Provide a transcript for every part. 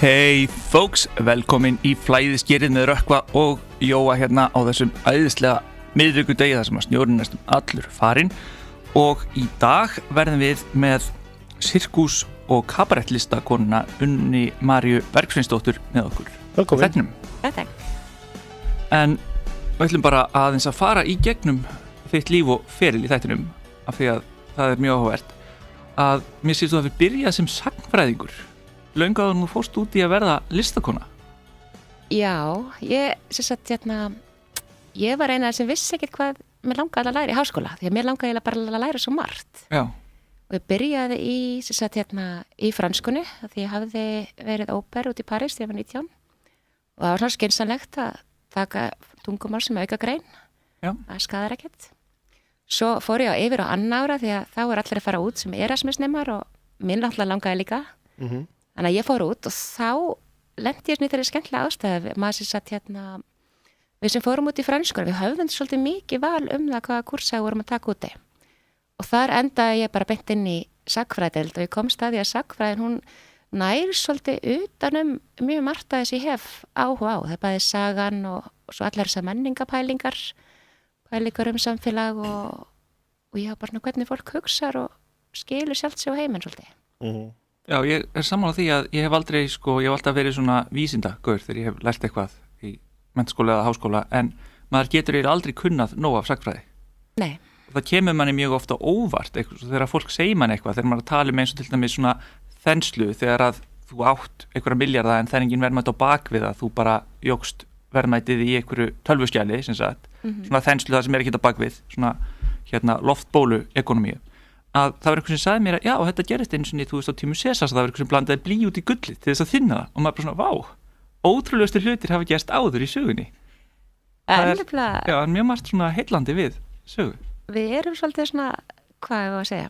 Hey folks, velkomin í flæðisgerið með Rökkva og Jóa hérna á þessum æðislega miðvikudegi þar sem að snjórinn næstum allur farinn og í dag verðum við með sirkus- og kabarettlistakonuna Unni Maríu Bergsveinsdóttur með okkur. Velkomin. Takk. En við ætlum bara aðeins að fara í gegnum þitt líf og feril í þættinum af því að það er mjög áhugavert að mér sést þú að við byrjað sem sagnfræðingur. Löngu áður en þú fórst út í að verða listakona? Já, ég var eina sem vissi ekkert hvað mér langaði að læra í háskóla því að mér langaði bara að læra svo margt. Já. Og ég byrjaði í franskunni því ég hafði verið óper út í París þegar ég var 19 og það var svona skynsamlegt að taka tungumál sem aukagrein. Já. Það skaðar ekkert. Svo fór ég yfir á annan ára því að þá er allir að fara út sem Erasmus-nemar og minn náttúrulega langaði líka. Þannig að ég fór út og þá lendi ég svona í þeirri skemmtilega ástæðu. Maður við sem fórum út í franskunni, við höfðum svolítið mikið val það hvaða kursa við vorum að taka úti. Og þar endaði ég bara beint inn í sagnfræðideild og ég komst að því að sagnfræðin hún nær svolítið utanum mjög margt að þess ég hef áhuga á. Það er bæði sagan og svo allar þessar menningapælingar, pælingar samfélag og ég hafa bara svona hvernig fólk hugsar og skilur sjálft sig á heiminn svolítið. Já, ég er sammála því að ég hef aldrei, ég hef alltaf verið svona vísindagaur þegar ég hef lært eitthvað í menntaskóla eða háskóla, en maður getur aldrei kunnað nóg af sagnfræði. Nei. Það kemur manni mjög ofta óvart þegar fólk segir manni eitthvað, þegar maður tala eins og til dæmis svona þenslu þegar að þú átt einhverja milljarða en það er engin verðmæti á bakvið að þú bara jókst verðmætið í einhverju tölvuskjali, sem sagt, svona þenslu það sem er ekki á bakvið, svona loftbólu ekonomíu. Að það var einhvern sem sagði mér að já, þetta gerist eins og þú veist á tímum Sesars, það var einhvern sem blandaði blý út í gullið til þess að þynna það og maður bara svona, vá, ótrúlegustu hlutir hafa gerst áður í sögunni. Já, en mjög margt svona heillandi við sögu. Við erum svolítið svona, hvað ég var að segja,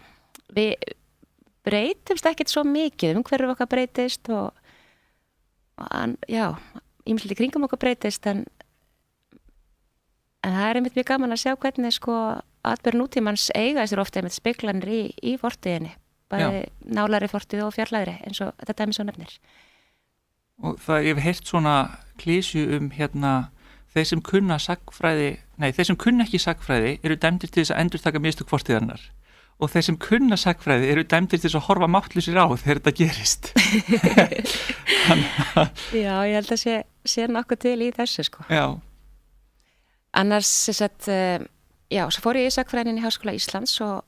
við breytumst ekkert svo mikið, hverju okkar breytist og ýmislegt kringum okkar breytist en það er einmitt mjög gaman að sjá hvernig atburð nútímans eiga sér ofta einmitt speglanir í fortíðinni, bæði nálari fortíð og fjarlægri eins og þetta dæmi svo nefnir. Og það ég hef heyrt svona klísju þeir sem kunna þeir sem kunna ekki sagnfræði eru dæmdir til þess að endurtaka mistök fortíðarinnar og þeir sem kunna sagnfræði eru dæmdir til þess að horfa máttlausir á þegar þetta gerist. Já, ég held að sé nokkuð til í þessu Já. Annars svo fór ég í sagnfræðinni í Háskóla Íslands og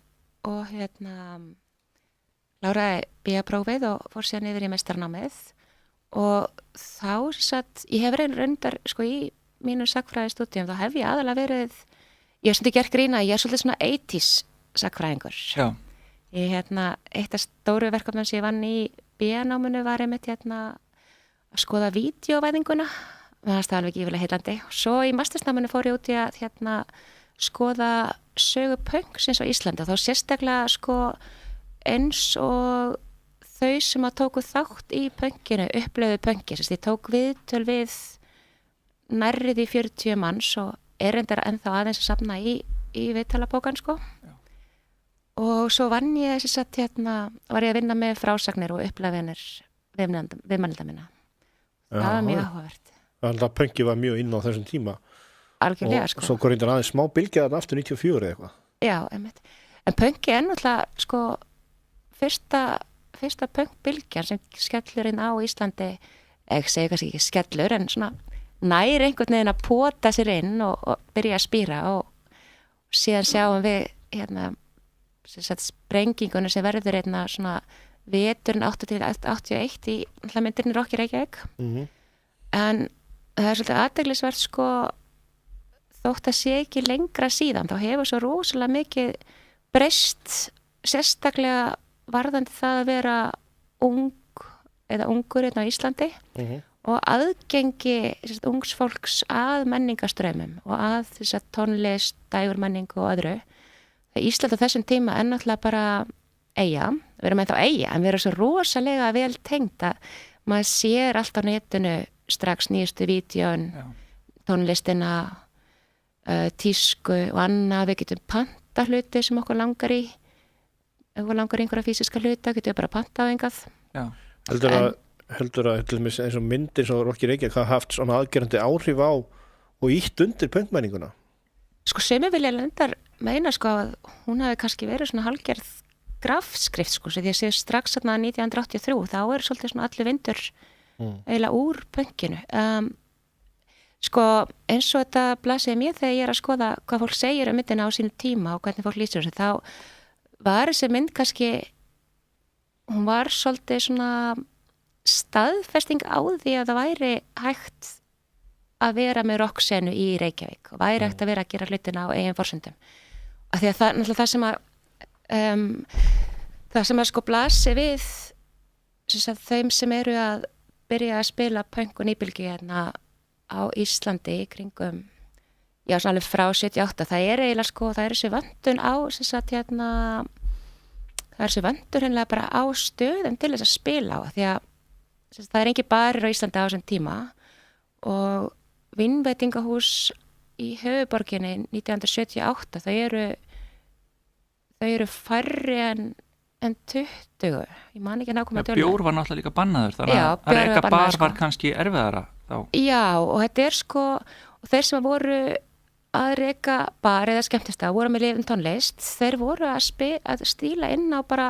kláraði BA-prófið og fór síðan yfir í meistaranámið og þá ég hef reyndar í mínu sagnfræðistúdíum þá hef ég aðalega verið, ég hef svolítið gert grína, ég er svolítið svona 80s sagnfræðingur. Já. Ég eitt af stóru verkefnum sem ég vann í BA-náminu var einmitt að skoða vídeóvæðinguna, það var alveg yfirlega heillandi. Svo í mastersnáminu fór ég út í að skoða sögu pönksins á Íslandi og þá sérstaklega eins og þau sem að tóku þátt í pönkinu upplöfuðu pönki, ég tók viðtöl við nærrið í 40 manns og er reyndar ennþá aðeins að safna í viðtalabókan og svo vann ég var ég að vinna með frásagnir og upplafinir viðmælda minna. Það var mjög áhugavert. Þannig að pönki var mjög inn á þessum tíma. Algjörlega, og svo kom reyndar aðeins smá bylgjaðan aftur 94 eða eitthvað. Já, einmitt. En pönki er náttúrulega fyrsta pönkbylgjan sem skellur inn á Íslandi, ég segi kannski ekki skellur en svona nær einhvern veginn að pota sér inn og byrja að spíra og síðan sjáum við sprenginguna sem verður svona veturinn 80-81 í myndirinn Rocky Reykjavík. En það er svolítið athyglisvert þótt að sé ekki lengra síðan þá hefur svo rosalega mikið breyst sérstaklega varðandi það að vera ung eða ungur á Íslandi og aðgengi ungs fólks að menningastraumum og að þess að tónlist, dægurmenningu og öðru. Ísland á þessum tíma er náttúrulega bara eyja, við erum ennþá eyja en við erum svo rosalega vel tengt að maður sér allt á netinu strax nýjustu vídeón, tónlistina, tísku og annað, við getum panta hluti sem okkur langar í ef við langar einhverja fysiska hluta, getum við bara panta á engað. Heldur að heldur að til dæmis eins og myndir svo Rocky Reykjavík hafa haft svona aðgerandi áhrif á og ítt undir pönkmenninguna? Sko sumir vilja lendar meina sko að hún hafi kannski verið svona hálgerð grafskrift sko, því að séu strax þarna 1983, þá er svolítið svona allir vindur eiginlega úr pönkinu. Sko eins og þetta blasir mér þegar ég er að skoða hvað fólk segir myndina á sínu tíma og hvernig fólk lýsir þessu, þá var þessi mynd kannski, hún var svolítið svona staðfesting á því að það væri hægt að vera með rocksenu í Reykjavík og væri hægt að vera að gera hlutina á eigin forsendum. Af því að það er náttúrulega það sem að sko blasi við þeim sem eru að byrja að spila punk og nýbylgi hérna á Íslandi í kringum, já svona alveg frá 78, það er eiginlega sko, það er þessi vöndun á hérna, það er þessi vöndun hennilega bara á stöðum til þess að spila á, því að það er engin barir á Íslandi á þessum tíma og vínveitingahús í höfuborginni 1978, þau eru færri en 20, ég man ekki nákvæmlega tölu. Bjór var náttúrulega líka bannaður, þannig að reyka bar var kannski erfiðara þá. Já, og þetta er sko, og þeir sem voru að reyka bar eða skemmtistað, voru með lifin tónlist, þeir voru að stíla inn á bara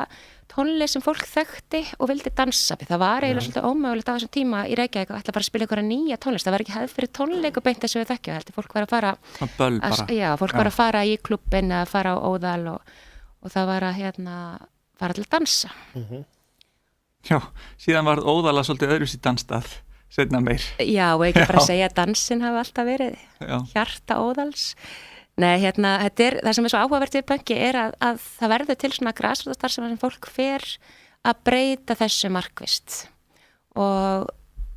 tónlist sem fólk þekkti og vildi dansa. Það var eiginlega svolítið ómögulegt á þessum tíma í Reykjavík að ætla bara að spila einhverja nýja tónlist. Það var ekki hefð fyrir tónleik og beint þess að við þekkja. Fólk var að fara var að fara í klubbin eða fara á Óðal og það var að fara til að dansa. Já, síðan var Óðala svolítið öðruvísi dansstað seinna meir. Já, og ekki bara að segja að dansin hafi alltaf verið hjarta Óðals. Nei, það sem er svo áhugavert við pönki er að það verður til svona grasrótarstarfsemi sem fólk fer að breyta þessu markvisst og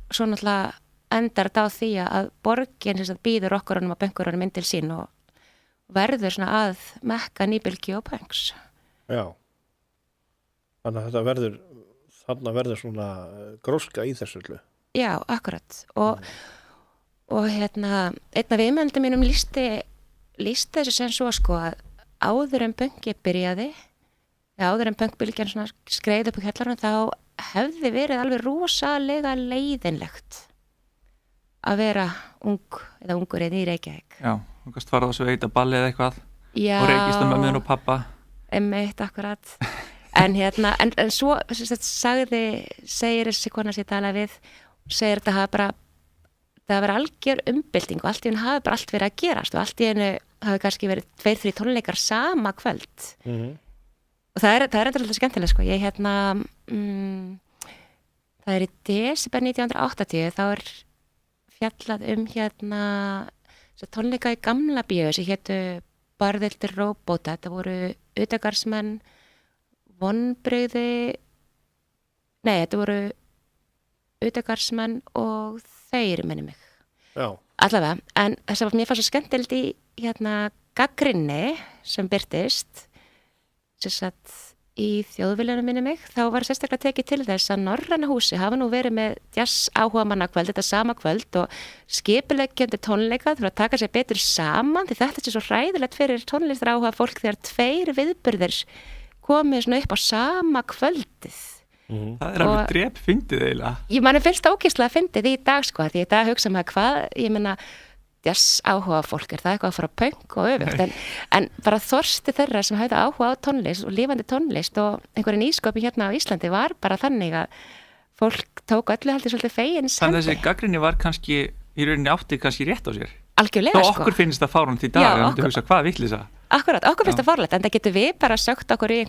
svo náttúrulega endar þetta á því að borgin býður okkurunum og pönkurunum inn til sín og verður svona að mekka nýbylgi og pönks. Já. Þannig að þarna verður svona gróska í þessu öllu. Já, akkurat. Og einn af viðmældum mínum lýsti þessu sem svo sko að áður en pönki byrjaði, áður en pönkbylgjan svona skreið upp í kjallarann, þá hefði verið alveg rosalega leiðinlegt að vera ung eða ungur í Reykjavík. Já, þú kannst fara á þessu eitaballi eða eitthvað og reykist um mömmun og pappa. Einmitt, akkurat. En svo segir þessi kona sér tala við, segir þetta það hafi algjör umbylting og allt í hennu hafi bara allt verið að gerast og allt í hennu hafi kannski verið 2-3 tónleikar sama kvöld. Og það er alltaf skemmtilega sko. Það er í desember 1980, þá er fjallað tónleika í Gamla bíó sem hétu Barðildir Róbóta. Þetta voru Utegarðsmenn, Vonbrigði, þetta voru Utegarðsmenn og þeir minni mig. Já. Allavega, en þess að mér fannst svo skemmtilegt í gagnrýni sem birtist í Þjóðviljunum minni mig, þá var sérstaklega tekið til þess að Norræna húsi hafa nú verið með jazz áhuga mannakvöld, þetta sama kvöld og skipuleggjandi tónleika til að taka sér betur saman, því þetta er svo hræðilegt fyrir tónlistar áhuga fólk þegar 2 viðburðir komið svona upp á sama kvöldið. Það er alveg drep fyndið eiginlega. Ég manni fyrst ógeðslega fyndið í dag sko, því í dag hugsa maður hvað, ég meina jazz áhuga fólk, er það eitthvað að fara á pönk og öfugt, en bara þorsti þeirra sem hafði áhuga á tónlist og lifandi tónlist og einhverju nýsköpun hérna á Íslandi var bara þannig að fólk tók öllu heldur svolítið fegins. Þannig að þessi gagnrýni var kannski í rauninni átti kannski rétt á sér. Algjörlega sko. Þá okkur finnst það fáránlegt í dag, en þú hugsa hvað vitleysa. Akkurat, okkur finnst það fáránlegt, en það getur við bara sögt okkur í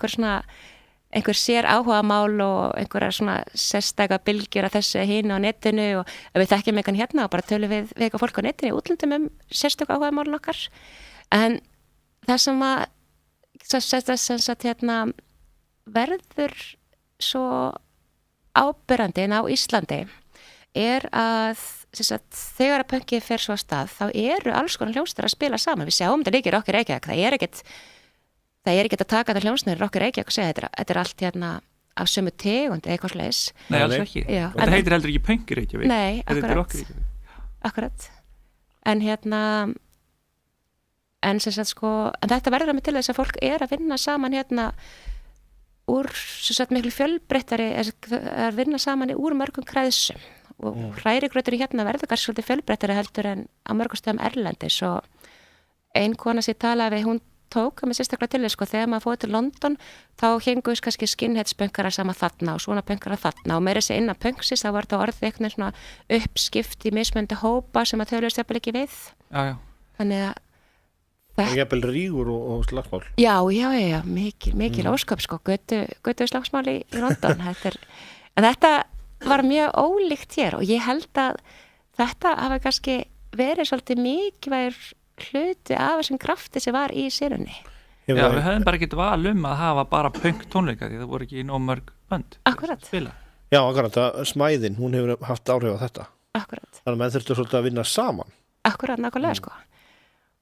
einhver sér áhuga mál og einhverja svona sérstæka bylgjur af þessu hinu á netinu og ef við þekkjum einhvern hérna og bara tölum við eitthvað fólk á netinu í útlöndum sérstök áhuga málun okkar. En það sem verður svo áberandi á Íslandi er að þegar að pönkið fer svo að stað þá eru alls konar hljómsveitir að spila saman. Við sjáum þetta líka í Rock Reykjavík, það er ekkert að taka þetta hljómsveitir Rock Reykjavík og segja þetta er allt af sömu tegund eða eitthvað slags. Nei, alls ekki. Já, og þetta heitir heldur ekki Punk Reykjavík. Nei, akkurat. En en þetta verður með til þess að fólk er að vinna saman úr svo sagt miklu fjölbreyttari að vinna saman úr mörgum kræðsum og hrærigrauturinn hérna verður kannski svolítið fjölbreyttari heldur en á mörgum stöðum erlendis og ein kona sem talaði við, hún tók með sérstaklega til þess sko, þegar maður fóði til London þá henguðs kannski skinheadspönkara sama þarna og svona pönkara þarna og meira þessi innan pönksins þá var þetta orðið eitthvað svona uppskipt í mismöndi hópa sem að töluðist jafnvel ekki við. Já. Þannig að Það er jafnvel rígur og slagsmál. Já, mikil ósköp sko, götu slagsmál í London. En þetta var mjög ólíkt hér og ég held að þetta hafa kannski verið svolítið mikilvægur hluti af þessum krafti sem var í sérunni. Já, við höfum bara ekkert val að hafa bara punk tónleika því það voru ekki nóg mörg bönd. Akkurat. Spila. Já, akkurat, smæðin, hún hefur haft áhrif á þetta. Akkurat. Þannig að menn þurftu svolítið að vinna saman. Akkurat, nákvæmlega sko.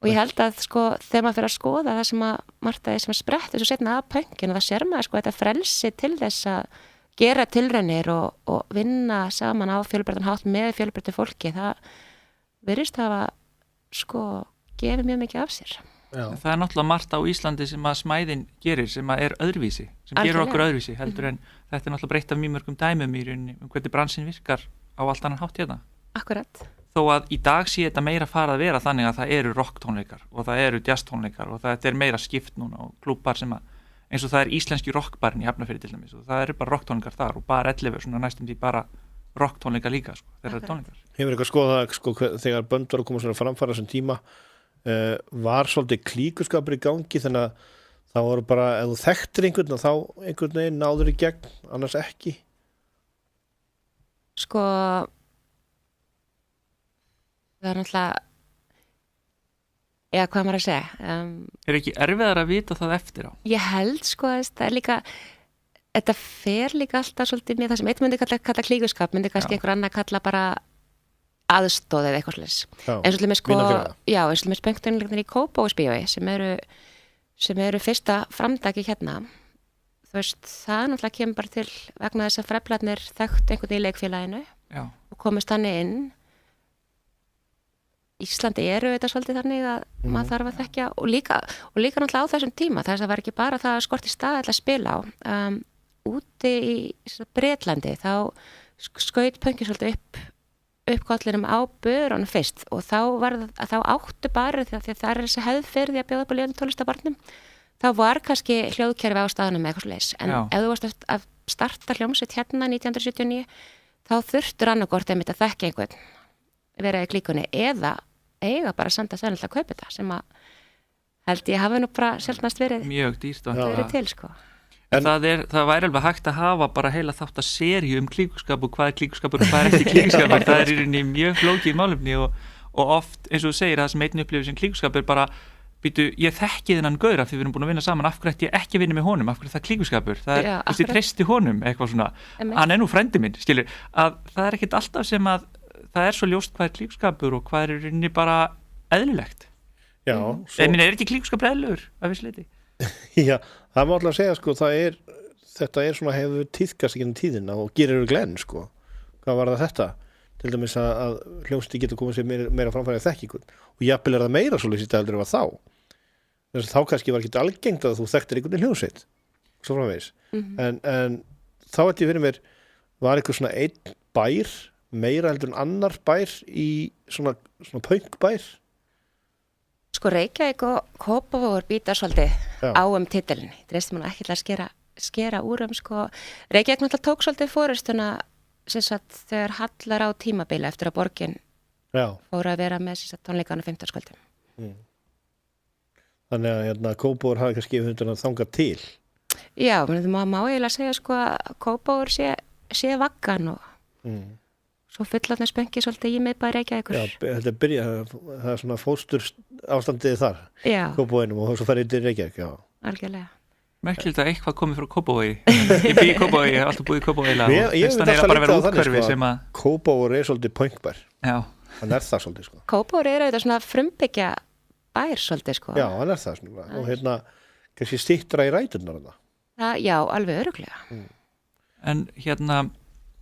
Og ég held að sko þegar maður fyrir að skoða það sem að martaði sem að spretti svo setna af punkinu, það sér maður sko þetta frelsi til þess að gera tilraunir og vinna saman á fjölbreyttan hátt með fjölbreyttu fólki, það virðist hafa sko gefið mjög mikið af sér. Já. Það er náttúrulega margt á Íslandi sem að smæðin gerir sem að er öðruvísi, sem gerur okkur öðruvísi heldur en þetta er náttúrulega breytt af mjög mörgum dæmum í rauninni hvernig bransin virkar á allt annan hátt hérna. Akkurat. Þó að í dag sé þetta meira farið að vera þannig að það eru rocktónleikar og það eru jazztónleikar og þetta er meira skipt núna og klúbbar sem að eins og það er íslenski rockbarinn í Hafnarfirði til dæmis og það eru bara rocktónleikar þar og bara 11 svona næstum því bara rocktónleikar líka sko, þeirra tónleikar. Hefur eitthvað skoðað sko, þegar bönd var að koma svona framfæra sem tíma var svolítið klíkuskapur í gangi þannig að það voru bara, ef þú þekktir einhvern þá einhvern veginn náður í gegn, annars ekki? Sko það er náttúrulega hvað maður að segja Er ekki erfiðar að vita það eftir á? Ég held sko að það er líka þetta fer líka alltaf svolítið með það sem einn myndi kalla klíkuskap myndi kannski einhver annar kalla bara aðstóð eða eitthvað slis eins og til með sko, eins og til með spöngtunleikarnir í Kópavogsbíói sem eru fyrsta framdagi hérna þú veist, það náttúrulega kemur bara til vegna þess að freflarnir þekkt einhvern í leikfélaginu og komist hann inn Íslandi eru þetta svolítið þannig að maður þarf að þekkja og líka náttúrulega á þessum tíma þess að var ekki bara það að skorti stað að spila á úti í Bretlandi þá skaut pönkið svolítið upp kollinum á börunum fyrst og þá áttu bara því að það er þessi hefð fyrir því að bjóða upp á lifandi tónlistarbarnum þá var kannski hljóðkerfi á staðnum með eitthvað svoleiðis en ef þú varst að starta hljómsveit hérna 1979 þá þurftur annarkort einmitt að þekka einhvern vera í klíkunni eða eiga bara að senda sannlega að kaupa þetta sem að held ég hafi nú bara sjálfnast verið mjög dýrt og verið til sko. En það væri alveg hægt að hafa bara heila þátt að seríu klíkuskap og hvað er klíkuskapur og hvað er ekki klíkuskapur það er í rauninni mjög flókið málefni og oft eins og þú segir það sem einn upplifir sem klíkuskapur bara býtu, ég þekki þennan gaur af því við erum búin að vinna saman af hverju ætti ég ekki að vinna með honum af hverju það er klíkuskapur það er, þú veist, ég treysti honum eitthvað svona, hann er nú frændi minn skilur, að það er ekkert alltaf sem að það er svo ljóst hvað er klíkuskapur og hvað er í rauninni bara eðlilegt en minn er ekki klíkuskapur eðlilegur af þessu leyti Já, það má alltaf segja sko, þetta er svona hefur tíðkast ekki tíðina og gerir glenn sko, hvað var það þetta til dæmis að hljómsveit getur komið sér meira framfæri að þekkingun og jafnvel er það meira svo lýsist heldur en var þá þess að þá kannski var ekki algengt að þú þekktir einhvern hljómsveit svo framvegis en þá ætti ég fyrir mér var eitthvað svona einn bær meira heldur en annar bær í svona pönkbær Sko Reykjavík og Kópavogur býta svolítið á titilin dreistum hann ekki til að skera úr sko Reykjavík náttúrulega tók svolítið fórustuna sem sagt þegar hallar á tímabili eftir að borgin fóru að vera með tónleikana 15 skvöldum Þannig að Kópavogur hafi kannski þangað til Já, maður má eiginlega segja sko að Kópavogur sé vaggan og svo fullarnar spöngi svolítið í miðbæ Reykjavíkur. Já, þetta það er svona fóstur ástandið þar, Kópavoginum og svo ferðið til Reykjavík, Algjörlega. Merkilegt að eitthvað komið frá Kópavogi. Ég bý í Kópavogi, ég hef alltaf búið í Kópavogi. Ég veit alltaf bara vera útkörfi sem að... Kópavogur er svolítið pönkbær. Já. Hann er það svolítið, sko. Kópavogur er auðvitað svona frumbyggja bær svolítið, sko. Já, hann er það svona. Og kannski styttra í ræturnar þarna. Já, alveg örugglega. En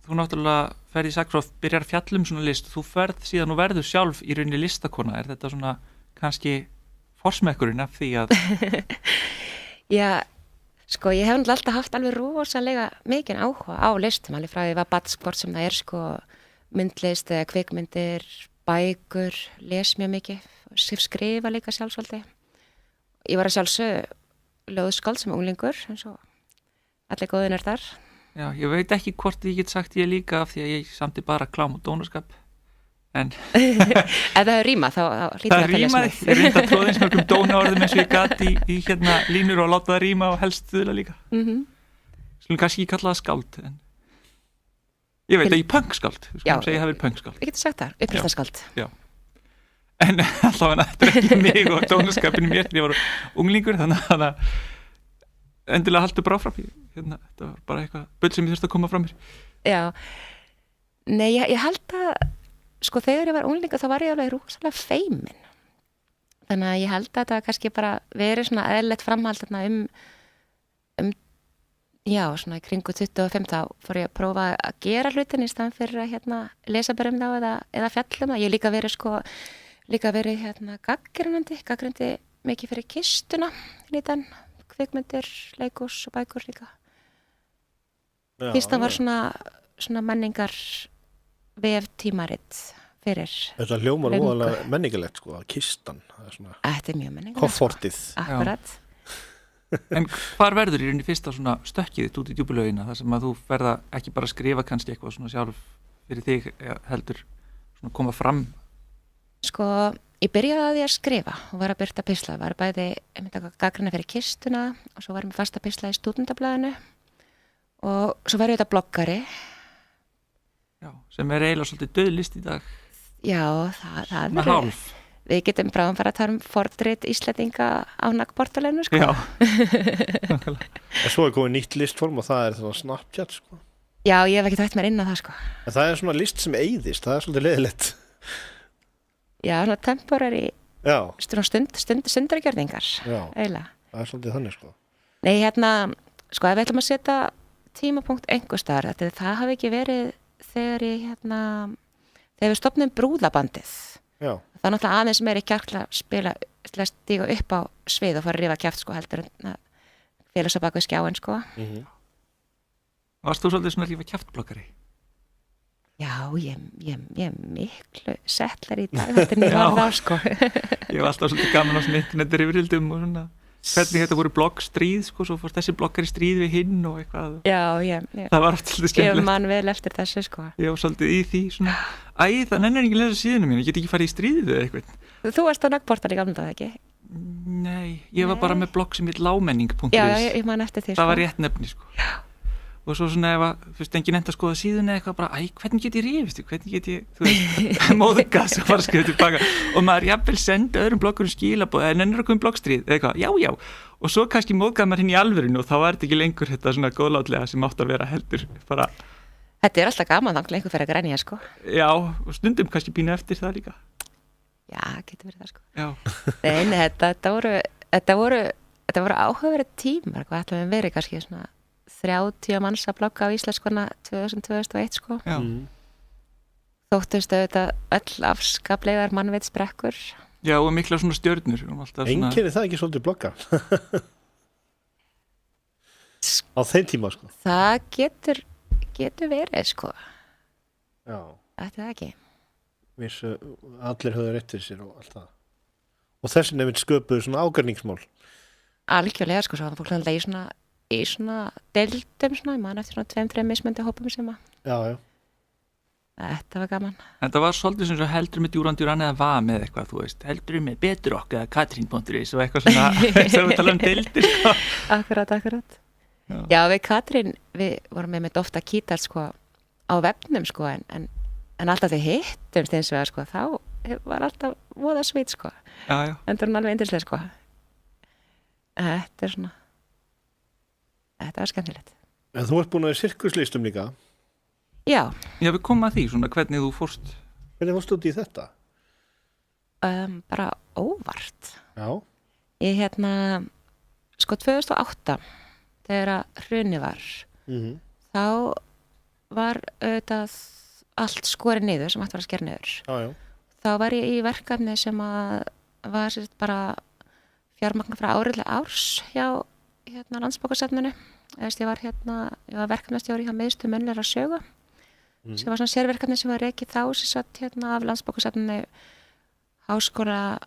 þú náttúrulega ferð í Saxof, byrjar fjallum svona list, þú ferð síðan og verður sjálf í rauninni listakona, er þetta svona kannski forsmekkurinn af því að... Já, Sko, ég hef náttúrulega alltaf haft alveg rosalega mikinn áhuga á listum, alveg frá því ég var barn, hvort sem það er sko myndlist eða kvikmyndir, bækur, les mjög mikið, skrifa líka sjálfsvaldi. Ég var að sjálfsög ljóðskáld sem unglingur, eins og allir góðir nördar. Já, ég veit ekki hvort ég get sagt ég líka af því að ég samti bara klám og dónaskap. En Ef það er ríma, þá hlýtur það að telja rímaði, sem ég reyndi að tróða eins mörgum dónaorðum eins og ég gat í hérna línur og láta það ríma og helst þuðla líka. Skulum kannski ekki kalla það skáld, en ég veit að ég punkskáld, við skulum segja að ég hafi verið punkskáld. Ég geti sagt það, uppreisnarskáld. Já. En allavega þetta er ekki mig og dónaskapinu mér þegar ég var unglingur, þannig að endilega haltu bara áfram. Hérna, þetta var bara eitthvað bull sem ég þurfti að koma frá mér. Já, nei, ég held að sko þegar ég var unglingur þá var ég alveg rosalega feimin. Þannig að ég held að þetta kannski bara verið svona eðlilegt framhald þarna já, svona í kringu 25 þá fór ég að prófa að gera hlutin í staðan fyrir að lesa bara um þá eða fjallum. Ég líka verið gaggrindi mikið fyrir kistuna lítan, kvikmyndir, leikús og bækur líka. Kistan var svona menningar veftímaritt fyrir. Þetta hljómar óalega menningalegt sko, kistan. Þetta er mjög menningalegt. Koffortið. Akkurat. En hvar verður í rauninni fyrsta svona stökkið þitt út í djúpulaugina þar sem að þú verða ekki bara að skrifa kannski eitthvað svona sjálf fyrir þig heldur svona koma fram? Sko, ég byrjaði að því að skrifa og var að byrta pisla. Var bæði gaggrina fyrir kistuna og svo var ég með fasta pisla í Stúdendablaðinu og svo var ég þetta bloggari. Já, sem er eiginlega svolítið döðlist í dag. Já, það með hálf. Við getum bráðum fara að tala um fornrit Íslendinga á naggportalinu, sko. Já. En svo er komið nýtt listform og það er það Snapchat, sko. Já, ég hef ekki tætt mér inn á það, sko. En það er svona list sem eyðist, það er svolítið leiðilegt. Já, svona temporary stundargjörningar. Já, eiginlega. Það er svolítið þannig, sko. Nei, sko, ef við ætlum að setja tímapunkt einhvers staðar, það hafi ekki verið þegar við stofnum brúðabandið. Já. Það er náttúrulega aðeins meiri kjarkla að stíga upp á svið og fara að rífa kjaft sko heldur en félags á bak við skjáin sko. Varst þú svolítið svona rífa kjaftblokkari? Já, ég miklu settlar í dag þetta er nývar þá sko. Ég var alltaf svolítið gaman á svona internetur yfirhildum og svona hvernig þetta voru bloggstríð sko, svo fórst þessi bloggar í stríð við hinn og eitthvað. Já, það var alltaf svolítið skemmtilegt. Ég man vel eftir þessu sko. Ég var svolítið í því svona, það nennir ekki að lesa síðunum mín, ég get ekki farið í stríðið eða eitthvað. Þú varst á naggportal í gamla dag, ekki? Nei, ég var bara með blogg sem heit lámenning.is. Já, ég man eftir því sko. Það var rétt nefni sko. Já. Og svo svona ef að, þú veist, enginn enda að skoða síðuna eitthvað bara, hvernig get ég rifist, hvernig get ég, þú veist, móðgað sem var að skrifa tilbaka og maður jafnvel sendi öðrum bloggurum skilaboð eða nennir að koma bloggstríð eða eitthvað, já og svo kannski móðgað maður hinn í alvörinu og þá var þetta ekki lengur þetta svona góðlátlega sem átt að vera heldur bara. Þetta er alltaf gaman þanglega einhver fyrir að grænja sko. Já, og stundum kannski pínu eftir það líka. Já, getur verið það sko. Já. Nei, þetta voru áhugaverið tímar, hvað ætlum við verið kannski svona 30 manns að blogga á íslenskona 2001 sko. Já. Þóttust auðvitað öll afskaplegar mannvitsbrekkur. Já, og mikla svona stjörnur. Enginn er það ekki svolítið blogga? Á þeim tíma sko. Það getur verið sko. Já. Þetta er það ekki. Vissu, allir höfðu rétt fyrir sér og allt það. Og þessi nefnt sköpuðu svona ágreiningsmál. Algjörlega sko, svo var fólk alltaf í svona deildum svona, ég man eftir svona 2-3 mismöndi hópum sem að. Já. Þetta var gaman. Þetta var svolítið sem heldur með djúran eða var með eitthvað, þú veist, heldur með betur okkur eða Katrín.is og eitthvað svona, þegar við tala um deildir. Akkurat. Já, við Katrín, við vorum með ofta kýtar sko á vefnum sko, en alltaf þið hittumst eins og það sko, þá var alltaf voða svít sko. Já. Endur hún alveg yndislega sko. Þetta er svona, þetta var skemmtilegt. En þú ert búin að sirkuslistum líka? Já, við komum að því svona, hvernig þú fórst. Hvernig fórst út í þetta? Bara óvart. Já. Ég sko 2008 þegar að hruni var, þá var auðvitað allt skorið niður sem ætti að vera skera niður. Já. Þá var ég í verkefni sem að var bara fjármagn frá áriðlega árs hjá Landsbókasafninu. Ég var verkefnastjóri hjá Miðstöð munnlegrar sögu sem var svona sérverkefni sem var rekið þá sem satt af Landsbókasafninu Háskóla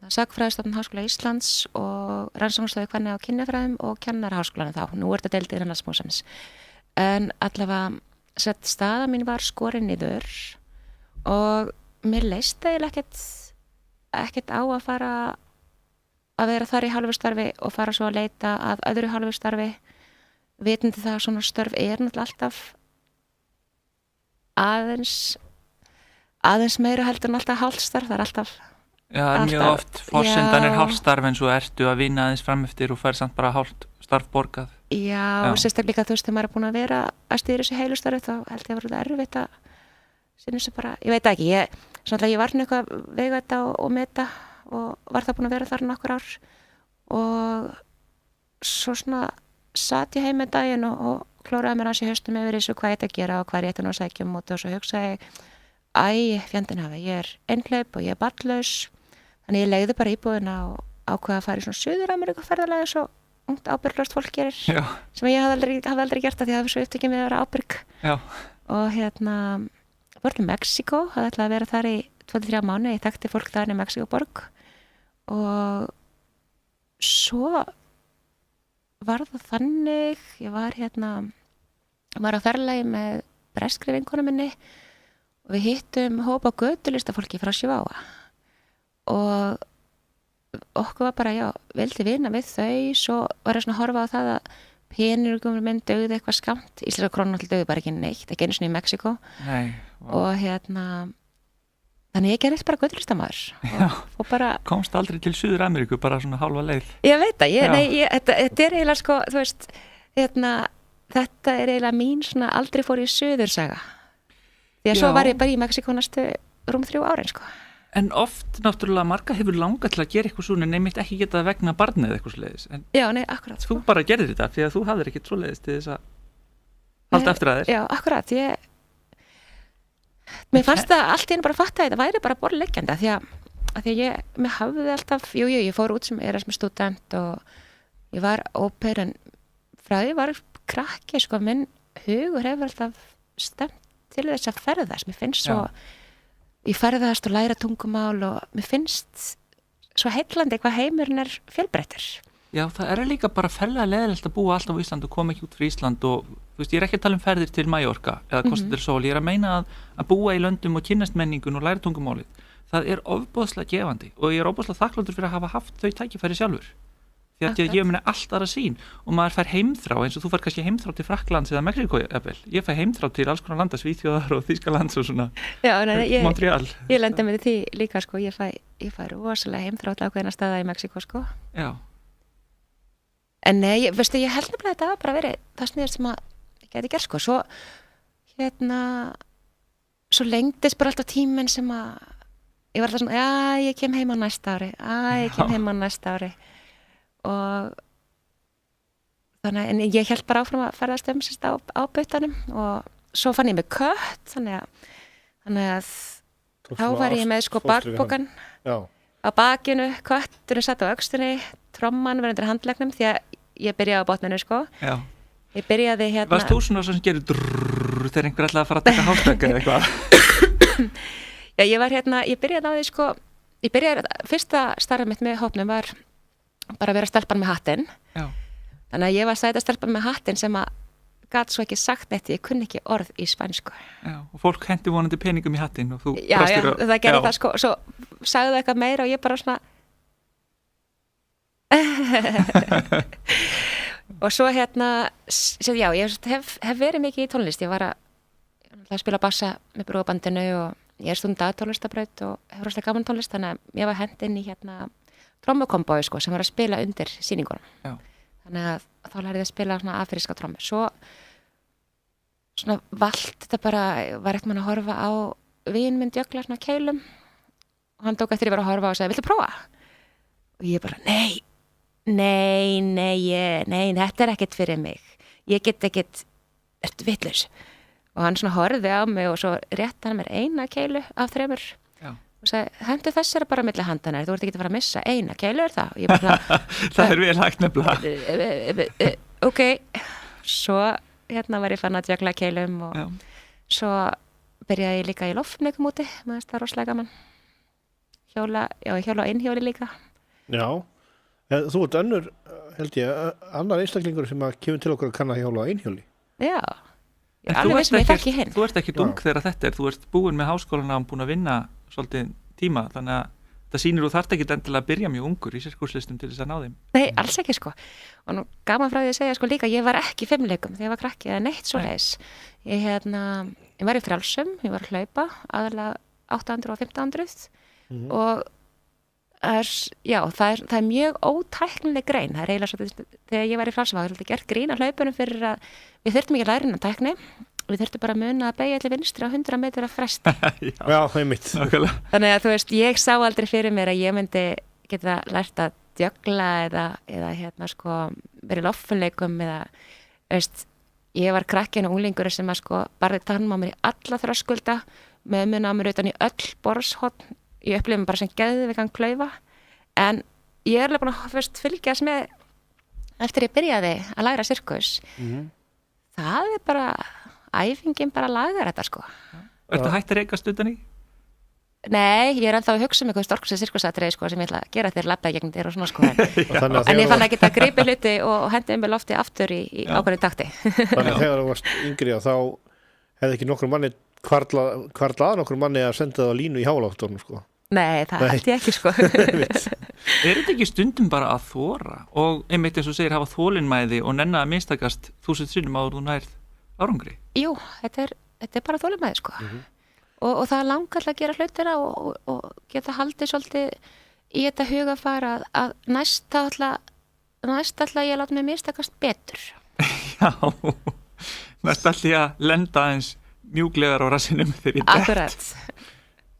Sagnfræðistofnun Háskóla Íslands og Rannsóknarstofu kvenna og kynjafræðum og Kennaraháskólanum þá. Nú er þetta deildið innan Landsbókasafnsins. En allavega staða mín var skorin niður og mér leist eiginlega ekkert á að fara að vera þar í hálfustarfi og fara svo að leita að öðru hálfustarfi vitandi það að svona störf náttúrulega alltaf aðeins meira heldur en alltaf hálfstarf, það alltaf Já, mjög oft forsendan hálfstarf en svo ertu að vinna aðeins frameftir og fær samt bara hálfstarf borgað Já. Sérstaklega þú veist þegar maður er búin að vera að stýra þessu heilustarfi þá held ég að vera erfitt að sinna þessu bara, ég veit ekki ég var eitthvað vega þetta og meta og var það búin að vera þar nokkur ár og svo svona satt ég heim með daginn og klóraði mér hans í haustum yfir þessu hvað ég ætti að gera og hvað ég ætti að sækja um og svo hugsaði fjandinn hafi, ég er einhleyp og ég er barnlaus þannig ég legði bara íbúðina og ákveða að fara í svona Suður-Ameríku ferðalagi svo ungt ábyrglaust fólk gerir sem ég hafði aldrei gert það því að það var svo upptekið með að vera ábyrg og fór til Mexíkó, hafði ætlaði að vera þar í 2-3 mánuði, ég þekkti fólk þar í Mexíkóborg og svo var það þannig, ég var á ferðalagi með breskri vinkonu minni og við hittum hópa götulistafólki frá Chihuahua og okkur var bara, vildi vinna við þau, svo var ég svona að horfa á það að peningum minn dögði eitthvað skamt, íslenska krónan dögði bara ekki neitt, ekki einu sinni í Mexíkó og þannig ég gerði bara götulistamæður og bara komst aldrei til Suður-Ameríku bara svona hálfa leið ég veit það, þetta er eiginlega sko, þú veist þetta er eiginlega mín svona aldrei fór í Suðursaga því að svo var ég bara í Mexíkó næstu rúm 3 árin sko En oft, náttúrulega, marga hefur langað til að gera eitthvað svona nefnitt ekki geta vegna barnið eitthvað svoleiðis. Já, nei, akkurat. Þú bara gerðir þetta því að þú hafðir ekkert svoleiðis til þess að halda eftir að þér. Já, akkurat. Mér fannst það allt í einu bara að fatta að þetta væri bara borðleggjandi því að mér hafði alltaf, ég fór út sem Erasmus student og ég var óper en frá því var krakki, sko, minn hugur hefur alltaf stemt til þess að ferðast. Mér finnst svo ég ferðast og læra tungumál og mér finnst svo heillandi hvað heimurinn er fjölbreyttur. Já, það er líka bara ferlega leiðilegt að búa alltaf á Ísland og koma ekki út fyrir Ísland og þú veist, ég er ekki að tala um ferðir til Mallorca eða Costa del Sol, ég er að meina að búa í löndum og kynnast menningun og læra tungumálið. Það er ofboðslega gefandi og ég er ofboðslega þakkláttur fyrir að hafa haft þau tækifæri sjálfur. Því að ég gefur mér allt aðra sín og maður fær heimþrá eins og þú fær kannski heimþrá til Frakklands eða Mexíkó jafnvel. Ég fær heimþrá til alls konar landa, Svíþjóðar og Þýskalands og svona Montreal. Ég lendi með því líka sko, ég fæ rosalega heimþrá til ákveðina staða í Mexíkó sko. Já. En nei, ég held nefnilega að þetta var bara verið það sniðast sem að ég geti gert sko. Svo lengdist bara alltaf tíminn sem að ég var alltaf svona, ég kem heim á næsta ári. Og þannig, en ég held bara áfram að ferðast á bautanum og svo fann ég með kött þannig að þá var ég með sko bakpokan á bakinu, kötturinn satt á öxtunni, tromman var undir handlegnum því að ég byrjaði á botninu sko. Já. Ég byrjaði Varst þú svona sem gerir drrrr þegar einhver ætlaði að fara að taka hálstökk eða eitthvað? Já, ég byrjaði á því sko, fyrsta starfið mitt með hópnum var bara að vera stelpan með hattinn. Já. Þannig að ég var sæta stelpan með hattinn sem að gat svo ekki sagt neitt, ég kunni ekki orð í spænsku. Já, og fólk hendi vonandi peningum í hattinn og þú Já, það gerði það sko, svo sagði það eitthvað meira og ég bara svona og svo ég hef verið mikið í tónlist, ég var að spila bassa með brúðbandinu og ég er stundað tónlistabraut og hefur rosalega gaman tónlist, þannig að ég var hent inn í trommukombói sko, sem var að spila undir sýningunum. Já. Þannig að þá lærði ég að spila svona afríska trommur. Svo svona valt þetta bara, var eitthvað að horfa á vin minn jökla svona keilum og hann tók eftir ég var að horfa og sagði, viltu prófa? Og ég bara, nei, þetta er ekkert fyrir mig. Ég get ekkert, ertu vitlaus? Og hann svona horfði á mig og svo rétti hann mér eina keilu af 3. Já. Og og sagði, hendur þessara bara milli handana, þú ert ekki að fara að missa eina keilu það, og ég bara það er vel hægt nefnilega ok, svo var ég fann að jökla keilum og svo byrjaði ég líka í loftfimleikum úti, maður það rosalega gaman hjóla á innhjóli líka. Já, þú ert önnur, held ég, annar einstaklingur sem að kemur til okkur að kanna hjóla á einhjóli. Já, ég er alveg sem ég þekki hinn. Þú ert ekki ung þegar þetta þú ert búin með háskólana og búin að vinna svolítið tíma, þannig að það sýnir þú þarft ekki endilega að byrja mjög ungur í sirkuslistum til þess að ná þeim. Nei, alls ekki sko. Og nú gaman frá því að segja sko líka, ég var ekki í fimleikum þegar ég var krakki eða neitt svoleiðis. Ég var í frjálsum, ég var að hlaupa aðalega 800 og 1500 og það er mjög ótæknileg grein. Það er eiginlega svo þegar ég var í frjálsum, það var gert grín á hlaupunum fyrir að við þurftum ekki að læra innan tækni. Við þurftum bara að muna að beygja til vinstri á 100 metra fresti. Já, einmitt. Þannig að þú veist, ég sá aldrei fyrir mér að ég myndi geta lært að djögla eða sko verið í loftfimleikum eða veist, ég var krakkin og unglingur sem að sko barði tannum á mér í alla þröskulda með muna á mér utan í öll borðshorn, ég upplifði mig bara sem geðveikan klaufa, en ég er alveg búin að fylgjast með eftir ég byrjaði að læra sirkus. Það er bara æfingin bara lagar þetta sko. Ertu hægt að reykast utan í? Nei, ég er ennþá að hugsa mig storksa sirkusatriði sko sem ég ætla að gera þegar labbaði gegn þér og svona sko en ég fann ekki að grípa hluti og hendi með lofti aftur í ákveðin takti. Þannig að þegar þú varst yngri þá hefði ekki nokkur manni hvarlað nokkur manni að senda það á línu í háláttunum sko. Nei, það held ég ekki sko. Er þetta ekki stundum bara að þora og einmitt eins og segir hafa þolinmæði og nenna að minnstakast 1000 sinnum áður þú nærð árangri? Jú, þetta er bara þolinmæði sko. Og það er langar að gera hlutina og geta haldið svolítið í þetta hugafar að næst ætla ég að láta mig mistakast betur. Já, næst ætla ég að lenda eins mjúklegar á rassinum þegar ég dett. Akkurat.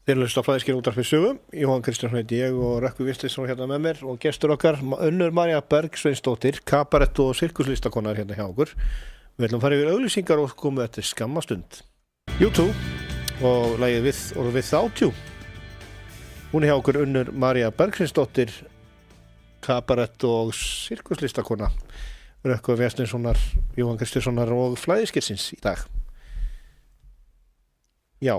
Þeir hlusta á Flæðiskeri útvarpið sögum. Jóhann Kristjánsson heiti ég og Rökkvi Vistinsson hérna með mér og gestur okkar Unnur María Berg Sveinsdóttir, kabarett og sirkuslistakonar hérna hjá okkur. Við ætlum að fara yfir auglýsingar og komum þetta skammastund. U2 og lagið Without You. Hún er hjá okkur Unnur María Berg Sveinsdóttir, kabarett og sirkuslistakona. Rökkvi Vistinssonar, Jóhann Kristjánssonar og Flæðiskersins í dag. Já.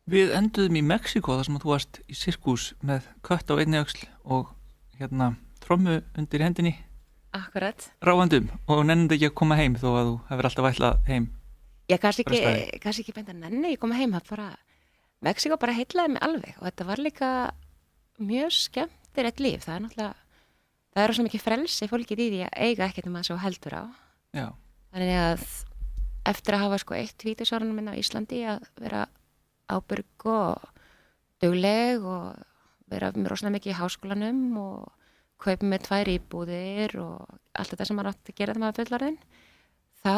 Við enduðum í Mexíkó þar sem þú varst í sirkus með kött á einni öxl og trommu undir hendinni. Akkurat. Ráandum og nennandi ekki að koma heim þó að þú hefur alltaf ætlað heim. Ég kannski ekki beint að nenni ég koma heim, það bara Mexíkó bara heillaði mig alveg og þetta var líka mjög skemmtilegt líf. Það er náttúrulega, það er svo mikið frelsi fólkið í því að eiga ekkert maður svo heldur á. Já. Þannig að eftir að hafa sko 1 vítisárunum minna á Íslandi að vera ábyrg og dugleg og vera með rosalega mikið í háskólanum og kaupa með 2 íbúðir og allt þetta sem maður átti að gera þegar maður fullorðinn, þá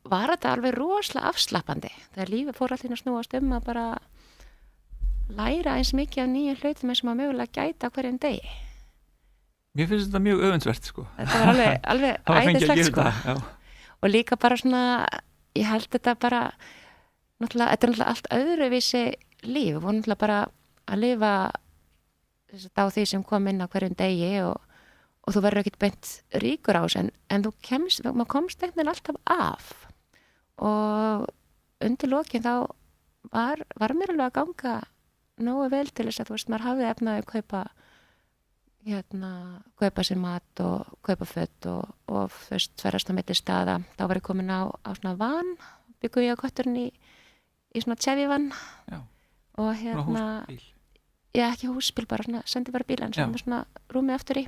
var þetta alveg rosalega afslappandi. Þegar lífið fór allir að snúast að bara læra eins mikið af nýjum hlutum eins og maður mögulega gæta hverjum degi. Mér finnst þetta mjög öfundsvert sko. Þetta var alveg æðislegt sko. Og líka bara svona, ég held þetta bara náttúrulega, þetta er náttúrulega allt öðruvísi líf, við vorum náttúrulega bara að lifa á því sem kom inn á hverjum degi og þú verður ekkert beint ríkur á þess en maður komst eitthvað alltaf af og undir lokin þá var mér alveg að ganga nógu vel til þess að þú veist, maður hafði efnaði að kaupa sér mat og kaupa föt og fyrst ferast á milli staða, þá var ég komin á svona van, byggum ég á kötturinn í svona Chevy-van og húsbíl. Já, ekki húsbíl, bara svona, sendi bara bíl en svona rúmið aftur í.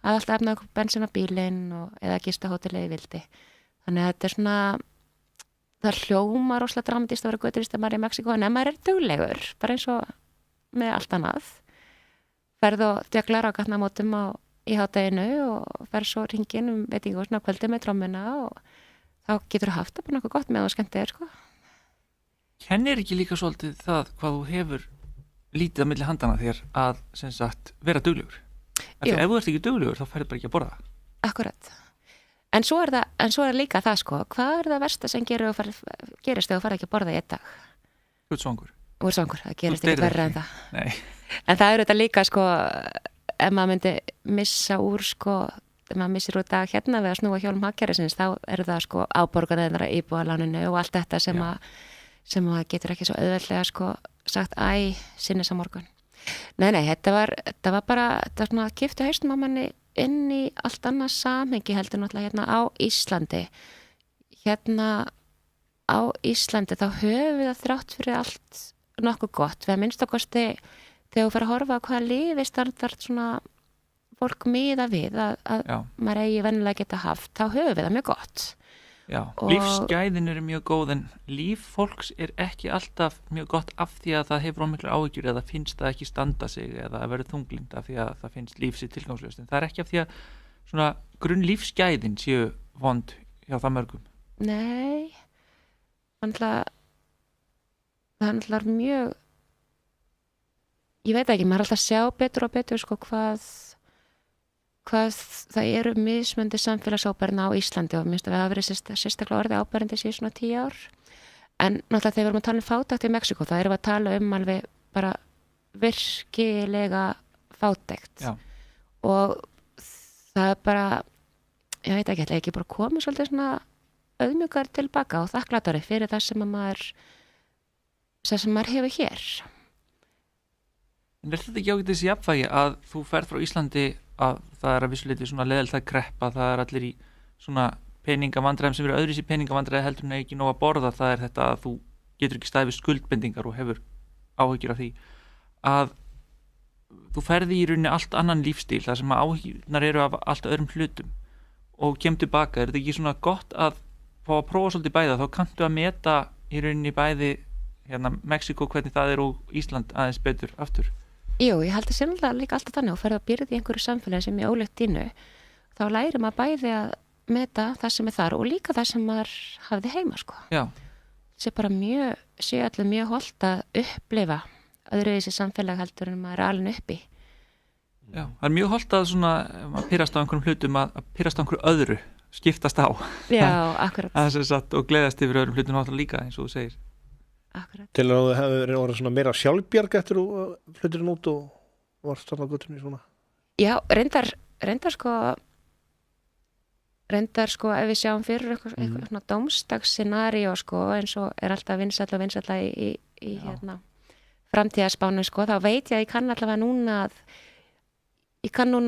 Það er alltaf efnað bensin á bílinn eða gistahótelið í vildi. Þannig að þetta er svona, það hljómar rosalega dramatist að vera göturist að maður í Mexíkó en maður er duglegur, bara eins og með allt annað. Ferð og djöglar á gatnamótum í hádeginu og ferð svo hringinn veitingu og svona kvöldið með trommuna og þá getur þú haft það bara nokkuð gott með og skemmt sko. Kennir ekki líka svolítið það hvað þú hefur lítið á milli handana þér að sem sagt vera duglegur? Ef þú ert ekki duglegur þá færðu bara ekki að borða. Akkurat. En svo er líka það sko, hvað er það versta sem gerist þegar þú færð ekki að borða í einn dag? Þú ert svangur. voru svangur, það gerist Þú ekki deyrð verra en ekki. það Nei, en það þetta líka sko ef maður myndi missa úr sko ef maður missir úr dag hérna við að snúa hjálm hagkerfisins þá það sko áborganirnar að íbúðaláninu og allt þetta sem að getur ekki svo auðveldlega sko sagt sinni sá morgun. Nei, þetta var bara þetta var svona að kipta haustum á manni inn í allt annað samhengi heldur náttúrulega hérna á Íslandi. Hérna á Íslandi þá höfum við það þrátt fyrir allt nokkuð gott. Við að minnstakosti þegar þú fer að horfa á hvaða lífistandard svona fólk miða við að maður eigi venjulega geta haft, þá höfum við það mjög gott. Já, lífsgæðin eru mjög góð en líf fólks ekki alltaf mjög gott af því að það hefur ómiklar áhyggjur eða finnst það ekki standa sig eða verður þunglind af því að það finnst líf sér tilgangslaust en það ekki af því að svona grunn lífsgæðin séu vond hjá það mörgum. Nei, það er náttúrulega mjög ég veit ekki, maður er alltaf að sjá betur og betur sko hvað það eru mismöndi samfélagsábærna á Íslandi og minnst að við hafa verið sérstaklega orðið ábærandi síðan svona 10 ár en náttúrulega þegar við erum að tala fátækt í Mexíkó þá erum við að tala alveg bara virkilega fátækt og það bara ég veit ekki bara komið svolítið svona auðmjúkar tilbaka og þakklátari fyrir það sem maður hefur hér. En þetta ekki ágætis jafnvægi að þú ferð frá Íslandi að það að vissuleiti svona leðilt að kreppa, það allir í svona peningavandræðum sem eru öðruvísi peningavandræði heldur en ekki nóg að borða, það þetta að þú getur ekki staðið við skuldbendingar og hefur áhyggjur af því að þú ferði í rauninni allt annan lífstíl þar sem áhyggjurnar eru af allt öðrum hlutum og kemur tilbaka, þetta ekki svona gott að fá að prófa svolítið bæða, þá kanntu að meta í rauninni bæði hérna Mexíkó hvernig það og Ísland aðeins betur aftur. Jú, ég held að sérlega líka alltaf þannig og ferði að byrja í einhverju samfélagi sem ég ólíkt dínu þá læri maður bæði að meta það sem þar og líka það sem maður hafði heima sko. Já. Sé allir mjög holdt að upplifa öðruvísi samfélag heldur en maður alveg uppi. Já, það mjög holdt að svona að pyrrast á einhverjum hlutum að pyrrast á einhverju öðru, skiptast á. Já, akkurat. Og gleðast yfir öðrum hlutum náttúrulega líka eins og þú segir. Akkurat. Til að það hefur verið svona meira sjálfbjarg eftir hluturinn út og varst þarna guttunni svona? Já, reyndar sko ef við sjáum fyrir eitthvað svona dómstagsscenaríó sko eins og alltaf vinsælla í hérna framtíðarspánu sko, þá veit ég að ég kann allavega núna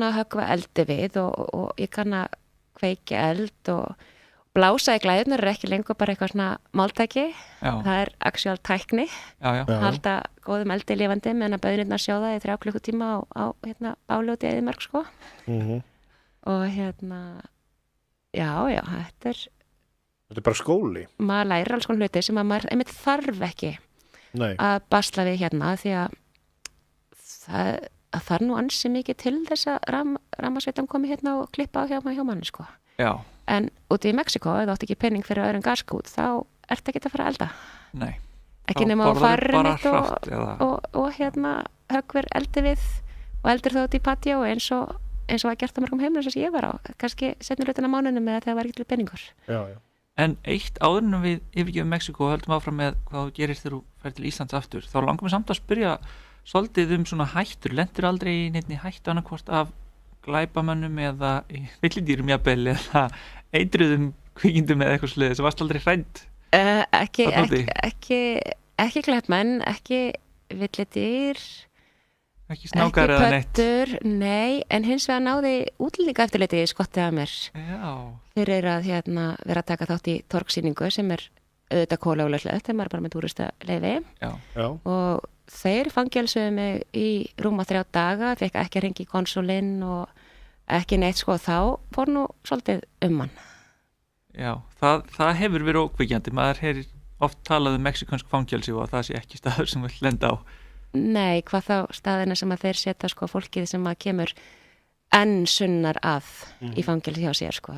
að höggva eldi við og ég kann að kveikja eld og blása í glæðunar ekki lengur bara eitthvað svona máltæki, það actual tækni, halda góðum eldi lifandi meðan að bauðnirnar sjóða í 3 klukkutíma á hérna báljóti eðimörk sko og hérna já, þetta er bara skóli maður lærir alls konar hluti sem að maður einmitt þarf ekki að basla við hérna því að það þarf nú ansi mikið til þess að rammasveitan komi hérna og klippa á hjá manni sko. Já. En úti í Mexíkó, ef þú átt ekki penning fyrir öðrum gaskút, þá ertu ekki að fara að elda. Nei. Ekki nema á farrið og hérna höggver eldi við og eldir það út í patjó eins og var gert á mörgum heimilum sem ég var á. Kannski setnir hlutin á mánuðinum með þegar það var ekki til penningur. Já. En eitt áður en við yfirgefum Mexíkó og höldum áfram með hvað þú gerir þegar þú fer til Íslands aftur, þá langar við samt að spyrja svolítið svona hættur, lendir aldrei í neinni hættu annarkvort af glæpamönnum eða villidýrum jafnvel eða eitruðum kvikindum eða eitthvað sliðið sem varst aldrei hrædd? Ekki glæpamenn, ekki villidýr, ekki snákar eða neitt? Ekki pöttur, nei, en hins vegar náði útlendinga eftirliti skottið að mér. Já. Þeir að vera að taka þátt í torgsýningu sem auðvitað kólögulegt þegar maður bara með túristaleyfi. Já. Og þeir fangelsuðu mig í rúma 3 daga, fekk ekki að hringi í konsulinn og ekki neitt sko, þá fór nú svolítið mann. Já, það hefur verið ókveikjandi, maður hefur oft talað mexíkönsk fangelsi og það sé ekki staður sem vil lenda á. Nei, hvað þá staðina sem að þeir setja sko fólkið sem að kemur enn sunnar að í fangelsi hjá sér sko,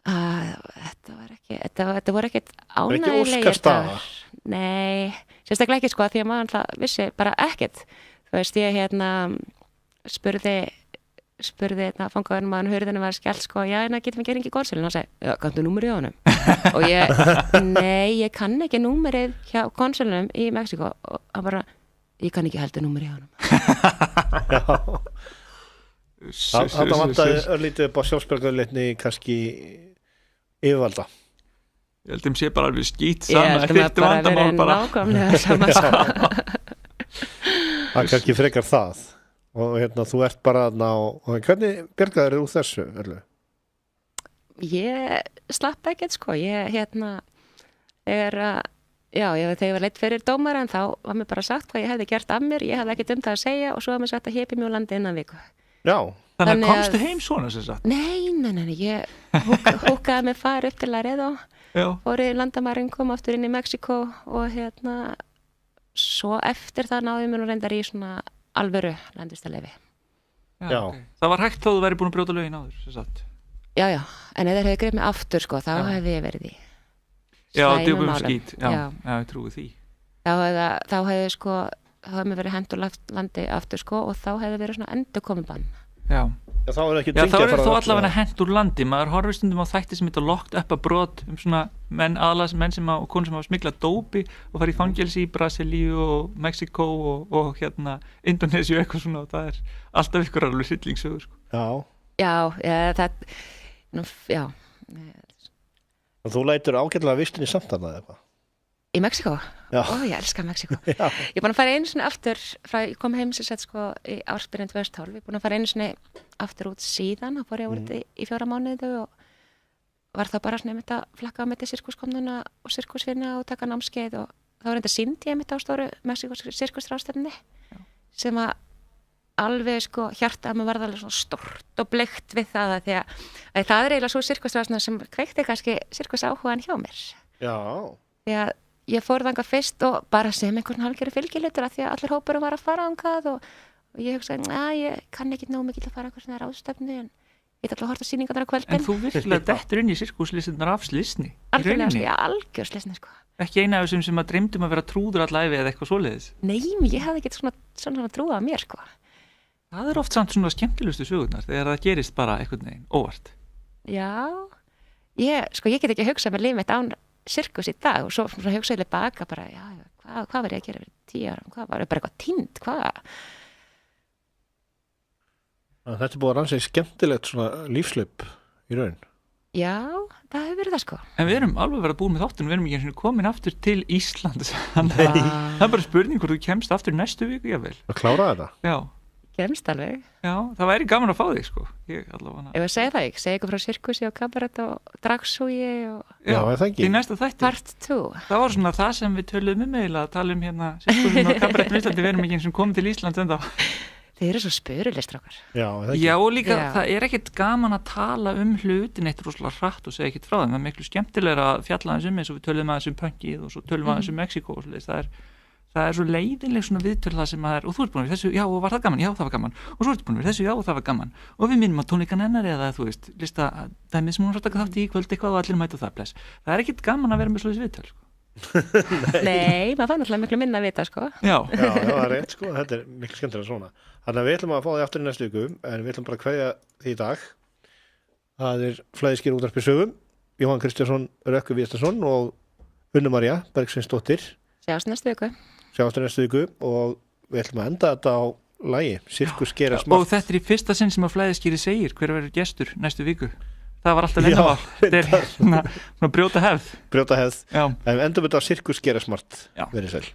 þetta voru ekkert ánægilegir dagar. Nei, sérstaklega ekki sko því að maður alltaf vissi bara ekkert. Þú veist, ég spurði fangaðurinn maður hurðinu var skellt sko, já, getum við geringi í góðsölinu og hann segi, já, kanntu númerið á honum? og ég kann ekki númerið hjá konsulnum í Mexíkó og hann bara, ég kann ekki heldur númerið hjá honum. Það vantaði örlítið upp á sjálfsbjörgarleitni kannski yfirvalda. Ég held þeim sé bara alveg skýt Ég saman held að bara verið nákvæmlega sama sko. Það er kannski frekar það og þú ert bara og hvernig bjargaður úr þessu öllu? Ég slapp ekkert sko, þegar ég var leitt fyrir dómara en þá var mér bara sagt hvað ég hefði gert af mér, ég hefði ekkert það að segja og svo var mér sagt að hepi mjög landi innan viku. Já. Þannig að komstu heim svona sem sagt? Nei, ég húkaði mig fara upp til Laredo, fór í landamærin, kom aftur inn í Mexíkó og svo eftir það náði mér nú reyndar í svona alvöru landvistarleyfi. Já. Okay. Það var hægt þó þú væri búin að brjóta lögin áður, sem sagt. Já, en ef þeir hefði greið mig aftur sko, þá hefði ég verið í djúpum skít, ég trúi því. Þá hefði sko, þá hefði mér verið hendur landi aftur sko og þá hefði verið svona endurkomubann. Já, þá er ekki þá er þó allavega hent úr landi, maður horfir stundum á þætti sem eitthvað locked up að brot svona menn sem og konur sem hafa smiklað dópi og farið í fangelsi í Brasilíu og Mexíkó og Indónesíu eitthvað svona og það er alltaf ykkur alveg hryllingsögur sko. Já. Og þú lætur ágætlega vistinni samt þarna eða eitthvað? Í Mexíkó? Já. Ég elska Mexíkó. Ég er búin að fara einu sinni aftur ég kom heim sem sett sko í ársbyrjun 2012, ég er búin að fara einu sinni aftur út síðan og fór ég út í 4 mánuði og var það bara svona einmitt að flakka á milli sirkuskomnuna og sirkusvinna og taka námskeið og þá var þetta sýndi einmitt á stóru Mexíkó sirkusráðstefnunni sem að alveg sko hjarta að mér varð alveg svona stórt og bleikt við það að því að það er eiginlega svo sirkusráðstefna sem kveikti kannski sirkusáhugan hjá mér. Já. Því að ég fór þangað fyrst og bara sem einhvern hálfgerður fylgihlutur af því að allir hópurum var að fara þangað og ég hugsaði, ég kann ekki nóg mikið að fara eitthvað svona ráðstefnu en ég ætla að horta sýningarnar á kvöldin. En þú virkilega dettur inn í sirkuslistinnar af slisni? Algjör slisni sko. Ekki eina af þessum sem að dreymdum að vera trúður allæfi eða eitthvað svoleiðis? Nei, ég hafði ekki svona trúið á mér sko. Það er oft samt svona skemmtilegustu sögurnar þegar það gerist bara einhvern veginn óvart. Já, ég get ekki hugsað með líf mitt án sirkus í dag og svo hugsaði ég baka bara, hvað var ég að gera fyrir 10 árum, hvað var ég bara eitthvað týnd, hvað? Þetta er búið að rannsæði skemmtilegt svona lífslaup í raun. Já, það hefur verið það sko. En við erum alveg verið að búið með þáttun, við erum ekki komin aftur til Íslands. Það er bara spurning hvort þú kemst aftur næstu viku, jável. Að klára þetta? Já. Kemst alveg. Já, það væri gaman að fá þig sko. Ég segi það ekki, segi ykkur frá sirkusi og kabarett og dragsúi og Já, það ekki. Í næsta þætti. Part 2. Það var svona það sem við töluðum eiginlega að tala sirkusin og kabarettin í Íslandi, við erum ekki eins og komið til Íslands enda. Þeir eru svo spurulistrákar. Já, það ekki. Já, og líka það er ekkert gaman að tala hlutin eitt rosalega hratt og segja ekkert frá þeim. Það er miklu skemmtilegra að fjalla eins eins og við töluðum aðeins punkið og svo töluðum aðeins Mexíkó og svoleiðis. Það er svo leiðinleg svona viðtöl það sem það er og þú ert búin að vera þessu, já og var það gaman, já það var gaman og svo ert búin að vera þessu, já og það var gaman og við minnum að tónleikan hennar eða þú veist lista dæmið sem hún var að taka þátt í kvöld eitthvað og allir mæta það bless. Það er ekkit gaman að vera með svoleiðis viðtöl sko. Nei, maður fann alltaf miklu minna að vita sko. Já, það er rétt sko, þetta er miklu skemmtilega svona. Þannig að við ætlum að fá þig aftur í næstu viku en við ætlum bara að kveðja því í dag. Það er Flæðiskýr útvarpi sögum, Jóhann Kristjánsson, Rökkur Víðarsson og Unna María Bergsveinsdóttir. Sjáumst næstu viku og við ætlum að enda þetta á lagi Sirkus gera smart. Og þetta er í fyrsta sinn sem að Flæðiskýri segir hver verður gestur næstu viku. Það var alltaf leyndarmál. Þetta er brjóta hefð. En við endum þetta á Sirkus gera smart. Verið sæl.